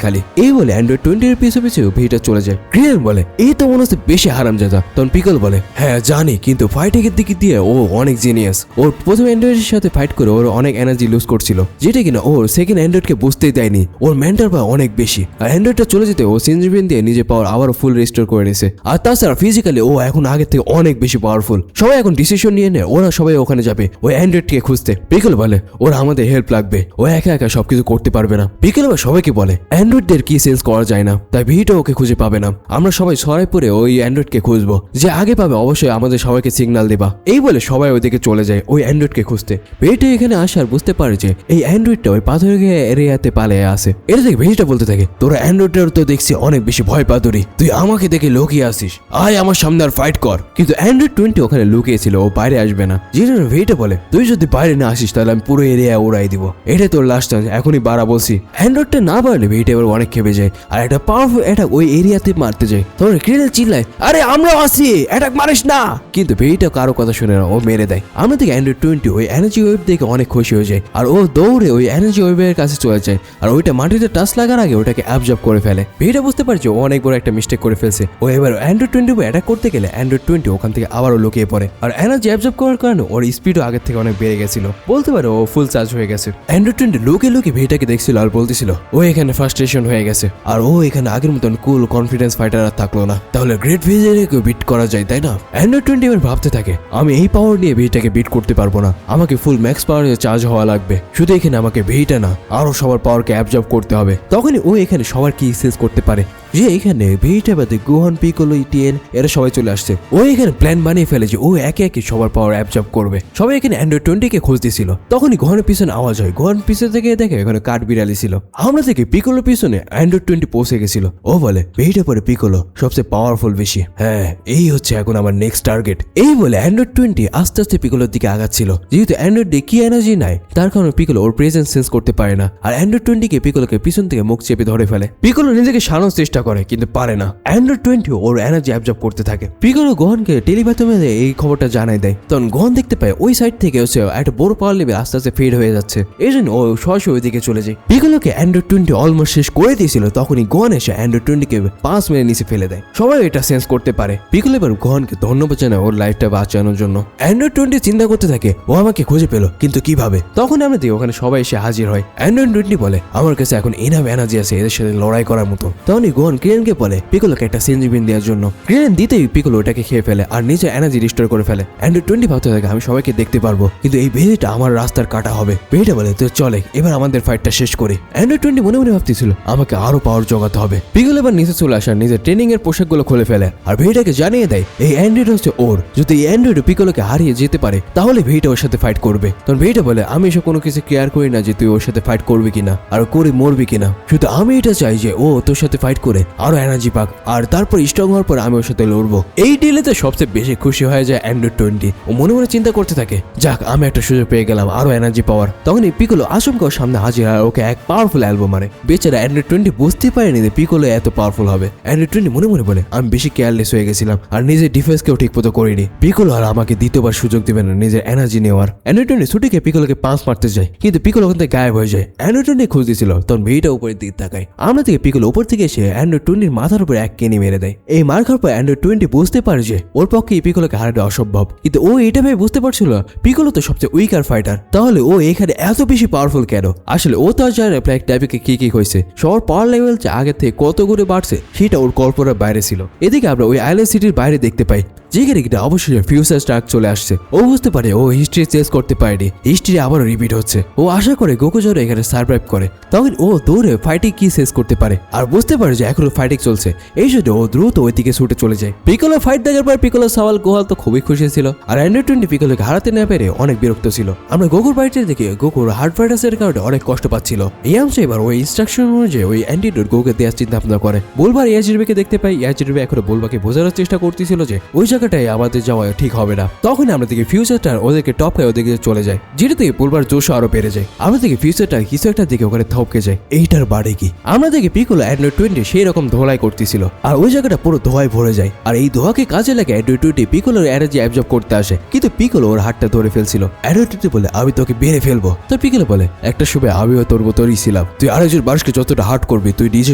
খালি। এই বলে অ্যান্ড্রয়েড 20 এর পিছু পিছু ভিটা চলে যায়। ক্রিয়েল বলে, এই তো মনে হচ্ছে বেশি হারামজাদা। তখন পিকল বলে, হ্যাঁ জানি, কিন্তু ফাইটিং এর দিকে দিয়ে ও অনেক জিনিয়াস। ওর প্রথম অ্যান্ড্রয়েডের সাথে ফাইট করে ওর অনেক এনার্জি লুজ করছিল, যেটা কিনা ওর সেকেন্ড অ্যান্ড্রয়েডকে বুঝতেই দেয়নি। ওর মেন্টাল পাওয়ার অনেক বেশি আর অ্যান্ড্রয়েডটা চলে যেতে ও সেনজিবিন দিয়ে নিজের পাওয়ার আবারও ফুল রিস্টোর করে নিয়েছে। আর তাছাড়া ফিজিক্যালি ও এখন আগের থেকে অনেক বেশি পাওয়ারফুল। সবাই এখন ডিসিশন নিয়ে নেয় ওরা সবাই ওখানে যাবে ওই অ্যান্ড্রয়েডকে খুঁজতে। পিকল বলে, ওরা আমাদের হেল্প লাগবে, ও একা একা সবকিছু করতে পারবে না। পিকল আবার সবাইকে বলে, অ্যান্ড্রয়েডদের কি সেন্স করা যায় না, তাই ভিটা ওকে খুঁজে পাবে না। আমরা সবাই সরাই পরে ওই অ্যান্ড্রয়েডকে খুঁজবো, যে আগে পাবে অবশ্যই আমাদের সবাইকে সিগন্যাল দেবা। এই বলে সবাই ওইদিকে চলে যায় ওই অ্যান্ড্রয়েডকে খুঁজতে। ভিটা এখানে আসার বুঝতে পারে যে এই অ্যান্ড্রয়েডটা ওই পাথরের এরিয়াতে পালিয়ে আসে। এটা দেখে ভিটা বলতে থাকে, তোরা অ্যান্ড্রয়েডটার তো দেখছি অনেক বেশি ভয় পাতুরি, তুই আমাকে দেখে লুকিয়ে আসিস, আয় আমার সামনে আর ফাইট কর। কিন্তু অ্যান্ড্রয়েড 20 ওখানে লুকিয়েছিল, ও বাইরে আসবে না। যেটা ভিটা বলে, তুই যদি বাইরে না আসিস তাহলে আমি পুরো এরিয়া উড়াই দিব, এটাই তোর লাস্ট চান্স, এখনই বাড়া বলছি। অ্যান্ড্রয়েডটা না পারলে ভিটা এবার অনেক খেপে যায় আর একটা পাওয়ারফুল অ্যাটাক ওই এরিয়াতে মারতে যায়। তখন ক্রিল চিল্লায়, আরে আমরাও আসি, অ্যাটাক মারিস না। কিন্তু ভিটা কারো কথা শুনে না, ও মেরে দেয়। আমরা দেখি অ্যান্ড্রয়েড 20 ওই এনার্জি ওয়েভ দেখে অনেক খুশি হয়ে যায় আর ও দৌড়ে ওই এনার্জি ওয়েভের কাছে চলে যায় আর ওইটা মাটিতে টাচ লাগার আগে ওটাকে অ্যাবজর্ব করে ফেলে। ভিটা বুঝতে পারছে ও অনেক বড় একটা মিস্টেক করে ফেলছে। ও এবার অ্যান্ড্রয়েড 20 অ্যাটাক করতে গেলে অ্যান্ড্রয়েড 20 ওখান থেকে আবারও লুকিয়ে পড়ে আর এনার্জি অ্যাবজর্ব করার কারণে ওর স্পিডও আগের থেকে অনেক বেড়ে গেছিল, বলতে পারে ও ফুল চার্জ হয়ে গেছে। অ্যান্ড্রয়েড 20 লুকিয়ে লুকিয়ে ভিটাকে দেখছিল আর বলতেছিল ও এখানে ফার্স্ট্রেশন হয়ে গেছে আর ও এখানে আগের মতন কুল কনফিডেন্স ফাইটার আর থাকলো না, তাহলে গ্রেট ভিজেরকে বিট করা যায় তাই না। অ্যান্ড্রয়েড 20 এবার ভাবতে থাকে, আমি এই পাওয়ার নিয়ে ভিটাকে বিট করতে পারবো না, আমাকে ফুল ম্যাক্স পাওয়ারে চার্জ হওয়া লাগবে। শুধু এখানে আমাকে ভিটা না আরো সবার পাওয়ারকে অ্যাবজর্ব করতে হবে। তখনই ও এখানে সবার কি সেন্স করতে পারে যে এখানে ভেজিটা বাদে গোহান, পিকোলো, ইটিএন এরা সবাই চলে আসছে। ও এখানে প্ল্যান বানিয়ে ফেলে যে ও একে একে সবার পাওয়ার অ্যাবজর্ব করবে। সবাই এখানে অ্যান্ড্রয়েড 20 কে খুঁজতেছিল। তখনই গোহানের পিছনে আওয়াজ হয়। গোহান পিছনে থেকে দেখে এখানে কাঠ বিড়ালি ছিল। আমরা থেকে পিকোলোর পিছনে অ্যান্ড্রয়েড 20 পৌঁছে গেছিল। ও বলে ভেজিটা পরে পিকোলো সবচেয়ে পাওয়ারফুল বেশি। হ্যাঁ, এই হচ্ছে এখন আমার নেক্সট টার্গেট। এই বলে অ্যান্ড্রয়েড 20 আস্তে আস্তে পিকোলোর দিকে আগাচ্ছিল। যেহেতু অ্যান্ড্রয়েডে কি এনার্জি নাই, তার কারণে পিকোলো ওর প্রেজেন্স সেন্স করতে পারে না। আর অ্যান্ড্রয়েড 20 কে পিকোলোকে পিছন থেকে মুখ চেপে ধরে ফেলে। পিকোলো নিজেকে সারানোর চেষ্টা করে কিন্তু পারে না। অ্যান্ড্রয়েড 20 ওর এনার্জি অ্যাবজর্ব করতে থাকে। পিকোলো গোহানকে টেলিপ্যাথি এই খবরটা জানাই দেয়। তখন গোহান দেখতে পায় ওই সাইড থেকে হচ্ছে একটা বড় পাওয়ার লেভেল আস্তে আস্তে ফেড হয়ে যাচ্ছে। এই জন্য ও সরাসরি ওই দিকে চলে যায়। পিকোলোকে অ্যান্ড্রয়েড 20 অলমোস্ট শেষ করে দিয়েছিল। তখনই গোহান এসে অ্যান্ড্রয়েড 20 কে 5 মিনিট নিচে ফেলে দেয়। সবাই এটা সেন্স করতে পারে। পিকোলো এবার গোহানকে ধন্যবাদ জানায় ওর লাইফটা বাঁচানোর জন্য। অ্যান্ড্রয়েড 20 চিন্তা করতে থাকে ও আমাকে খুঁজে পেলো, কিন্তু কিভাবে? তখন আমরা দেখি ওখানে সবাই এসে হাজির হয়। অ্যান্ড্রয়েড 20 বলে আমার কাছে এখন এনাফ এনার্জি আছে এদের সাথে লড়াই করার মতো। তখনই গোহান ক্রিয়েনকে বলে পিকোলোকে একটা সেঞ্জিবিন দেওয়ার জন্য। ক্রিয়েন দিতেই পিকোলো ওটাকে খেয়ে ফেলে আর নিজে এনার্জি রিস্টোর করে ফেলে। অ্যান্ড্রয়েড 20 ভাবতে থাকে আমি সবাইকে দেখতে পারবো, কিন্তু এই ভেজিটা আমার রাস্তার কাটা হবে। ভেজিটা বলে তো চলে এবার আমাদের ফাইটটা শেষ করি। অ্যান্ড্রয়েড 20 মনে মনে ভাবতেছিল আমাকে আরো পাওয়ার জোগাতে হবে। পিকোলো এবার নিচে চলে আসা নিজের ট্রেনিং এর পোশাকগুলো খুলে ফেলে আর ভেজিটাকে জানিয়ে দেয় এই অ্যান্ড্রয়েড হচ্ছে ওর। যদি এই অ্যান্ড্রয়েড পিকোলোকে হারিয়ে যেতে পারে তাহলে ভেজিটা ওর সাথে ফাইট করবে। তখন ভেজিটা বলে আমি এসব কোনো কিছু কেয়ার করি না যে তুই ওর সাথে ফাইট করবি কিনা আর করে মরবি কিনা, শুধু আমি এটা চাই যে ও তোর সাথে ফাইট করে আরো এনার্জি পাক আর তারপর স্ট্রং হওয়ার পর আমি ওর সাথে লড়বো। এই ডিলেতে সবচেয়ে বেশি খুশি হয়ে যায় অ্যান্ড্রয়েড 20। ও মনে মনে চিন্তা করতে থাকে যাক আমি একটা সুযোগ পেয়ে গেলাম আরো এনার্জি পাওয়ার। তখন এই পিকোলো আচমকা ওর সামনে হাজির আর ওকে এক পাওয়ারফুল অ্যালবো মারে। বেচারা অ্যান্ড্রয়েড 20 বুঝতে পারেনি যে পিকোলো এত পাওয়ারফুল হবে। অ্যান্ড্রয়েড 20 মনে মনে বলে আমি বেশি কেয়ারলেস হয়ে গেছিলাম আর নিজের ডিফেন্সকেও ঠিক মতো করিনি। পিকোলো আর আমাকে দ্বিতীয়বার সুযোগ দিবে না নিজের এনার্জি নেওয়ার। অ্যান্ড্রয়েড 20 ছুটিকে পিকোলোকে পাঁচ মারতে যায় কিন্তু পিকোলো ওখান থেকে গায়েব হয়ে যায়। অ্যান্ড্রয়েড 20 খুঁজ দিয়েছিল তখন ভেজিটা উপরের দিকে তাকায়। আমরা থেকে পিকোলো উপর থেকে এসে অ্যান্ড্রয়েড 20 মাথার উপর এক কেনি মেরে দেয়। এই মার খাওয়ার পর অ্যান্ড্রয়েড 20 বুঝতে পারে যে ওর পক্ষে এই পিকোলোকে হারানো অসম্ভব, কিন্তু ও এটা ভেবে বুঝতে পারছিল পিকোলো তো সবচেয়ে উইকার ফাইটার, তাহলে ও এখানে এত বেশি পাওয়ারফুল কেন? আসলে ও তো আর জানে ব্ল্যাক টাইপকে কি হয়েছে। সবার পাওয়ার লেভেল যে আগের থেকে কত করে বাড়ছে সেটা ওর কল্পনার বাইরে ছিল। এদিকে আমরা ওই আইল্যান্ড সিটির বাইরে দেখতে পাই যেখানে কিনা অবশ্যই ফিউচার স্টার্ক চলে আসছে। ও বুঝতে পারে ও হিস্ট্রি চেঞ্জ করতে পারেনি, হিস্ট্রি আবারও রিপিট হচ্ছে। ও আশা করে গোকুজোরে এখানে সার্ভাইভ করে। তখন ও দৌড়ে ফাইটিং কি শেষ করতে পারে আর বুঝতে পারে যে এখনো ফাইটিং চলছে। এই জন্য ও দ্রুত ওই দিকে ছুটে চলে যায়। পিকোলো ফাইট দেখার পর পিকোলো সাওয়াল গোহাল তো খুবই খুশি ছিল আর অ্যান্ড্রয়েড 20 পিকোলোকে হারাতে না পেরে অনেক বিরক্ত ছিল। আমরা গোকুর ফাইটে দেখে গোকুর হার্ট ফাইটাসের কারণে অনেক কষ্ট পাচ্ছিল। ইয়ামসে এবার ওই ইনস্ট্রাকশন অনুযায়ী ওই অ্যান্টিডোট গোকে দেওয়ার চিন্তা ভাবনা করে। বুলবার ইয়াজিরবেকে দেখতে পাই। ইয়াজিরবে এখনো বুলবাকে বোঝানোর চেষ্টা করতেছিল যে ওই জায়গাটায় আমাদের যাওয়া ঠিক হবে না। তখন আমরা দেখি ফিউচারটার ওদেরকে টপকায় ওদিকে চলে যায়, যেটা থেকে বুলবার জোশ আরো বেড়ে যায়। আমরা দেখি ফিউচারটা কিছু একটা দিকে ওখানে থপকে যায়। এইটার বাড়ি কি? আমরা দেখি পিকোলো অ্যান্ড্রয়েড 20 সেই রকম ধোলাই করতেছিল আর ওই জায়গাটা পুরো ধোয়ায় ভরে যায়। আর এই ধোয়াকে কাজে লাগে অ্যান্ড্রয়েড 20 পিকোলোর এনার্জি অ্যাবজর্ব করতে আসে, কিন্তু পিকোলো ওর হাতটা ধরে ফেলছিল। অ্যান্ড্রয়েড 20 বলে আমি তোকে বেড়ে ফেলবো। তো পিকোলো বলে একটা সময় আমিও তোর মতোই ছিলাম, তুই আরেকজন মানুষকে যতটা হার্ট করবি তুই নিজে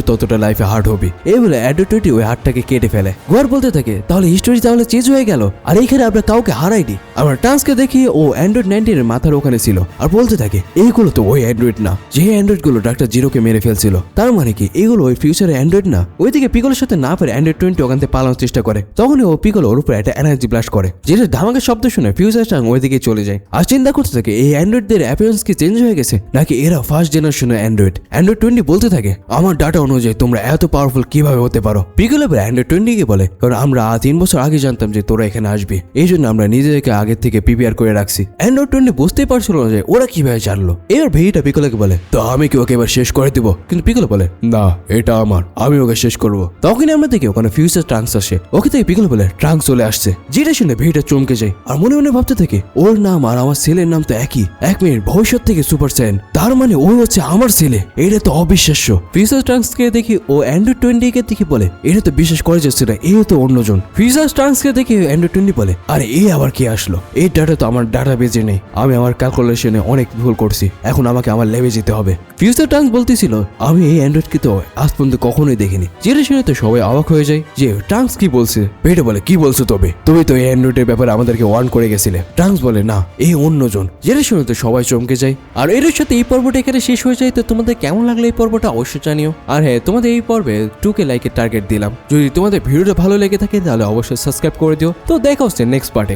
ততটা লাইফে হার্ট হবি। এই বলে অ্যান্ড্রয়েড 20 ওই হাতটাকে কেটে ফেলে। গোয়ার বলতে থাকে তাহলে হিস্টোরি তাহলে চেঞ্জ হয়ে গেল আর এইখানে আমরা কাউকে হারাইনি। আমরা ট্রান্সকে দেখি ও অ্যান্ড্রয়েড 19 এর মাথার ওখানে ছিল আর বলতে থাকে এইগুলো তো ওই অ্যান্ড্রয়েড না যে অ্যান্ড্রয়েড গুলো ডাক্তার জিরোকে মেরে ফেলছিল। তার মানে কি এগুলো ওই ফিউচারে অ্যান্ড্রয়েড না? ওইদিকে পিকোলোর সাথে না পারে অ্যান্ড্রয়েড 20 ওখান থেকে পালানোর চেষ্টা করে। তখনই ও পিকোলো ওর উপরে একটা এনার্জি ব্লাস্ট করে, যেটা ধামাকের শব্দ শুনে ফিউচার টাং ওইদিকে চলে যায় আর চিন্তা করতে থাকে এই অ্যান্ড্রয়েডদের অ্যাপিয়ারেন্স কি চেঞ্জ হয়ে গেছে নাকি এরা ফার্স্ট জেনারেশনের অ্যান্ড্রয়েড। অ্যান্ড্রয়েড 20 বলতে থাকে আমার ডাটা অনুযায়ী তোমরা এত পাওয়ারফুল কিভাবে হতে পারো? পিকোলো অ্যান্ড্রয়েড 20 কে বলে কারণ আমরা 3 বছর আগে জানতাম যে তোরা এখানে আসবি, এই জন্য আমরা নিজেদেরকে আগের থেকে প্রিপেয়ার করে রাখছি। অ্যান্ড্রয়েড 20 বুঝতেই পারছিল না যে ওরা কিভাবে জানলো। এবার ভেজিটা পিকোলোকে বলে তো আমি কি ওকে এবার শেষ করে দিব? কিন্তু পিকোলো বলে না এটা আমার, আমি ওকে শেষ করবো। তখনই আমরা দেখি ওখানে ফিউচার ট্রাঙ্কস আসে। ওকে থেকে পিকোলো বলে ট্রাঙ্কস চলে আসছে, যেটা শুনে ভেজিটা চমকে যায় আর মনে মনে ভাবতে থাকে ওর নাম আর আমার ছেলের নাম তো একই। 1 মিনিট ভবিষ্যৎ থেকে সুপার সাইন, তার মানে ও হচ্ছে আমার ছেলে। এটা তো অবিশ্বাস্য। ফিউচার ট্রাঙ্কস কে দেখি ও অ্যান্ড্রয়েড 20 কে দেখি বলে এটা তো বিশ্বাস করা যাচ্ছে না, এ তো অন্যজন। ফিউচার ট্রাঙ্কস কে দেখি অ্যান্ড্রয়েড 20 বলে আরে এ আবার কি আসলো? এই ডাটা তো আমার ডাটা বেজে নেই, আমি আমার ক্যালকুলেশনে অনেক ভুল করছি, এখন আমাকে আমার ল্যাবে যেতে হবে। ফিউচার ট্রাঙ্কস বলতেছিল আমি এই অ্যান্ড্রয়েড কে তো আজ পর্যন্ত কখনোই দেখিনি। যেটা শুনে তো সবাই অবাক হয়ে যায় যে ট্রাঙ্কস কি বলছে। ভেজিটা বলে কি বলছো তবে? তুমি তো এই অ্যান্ড্রয়েডের ব্যাপারে আমাদেরকে ওয়ার্ন করে গেছিলে। ট্রাঙ্কস বলে না এই অন্যজন। যেটা শুনে তো সবাই চমকে যায়। আর এর সাথে এই পর্বটা এখানে শেষ হয়ে যায়। তো তোমাদের কেমন লাগলো এই পর্বটা অবশ্যই জানিও। আর হ্যাঁ, তোমাদের এই পর্বে 2K লাইকের টার্গেট দিলাম। যদি তোমাদের ভিডিওটা ভালো লেগে থাকে তাহলে অবশ্যই সাবস্ক্রাইব করে দিও। তো দেখা হচ্ছে নেক্সট পার্টে।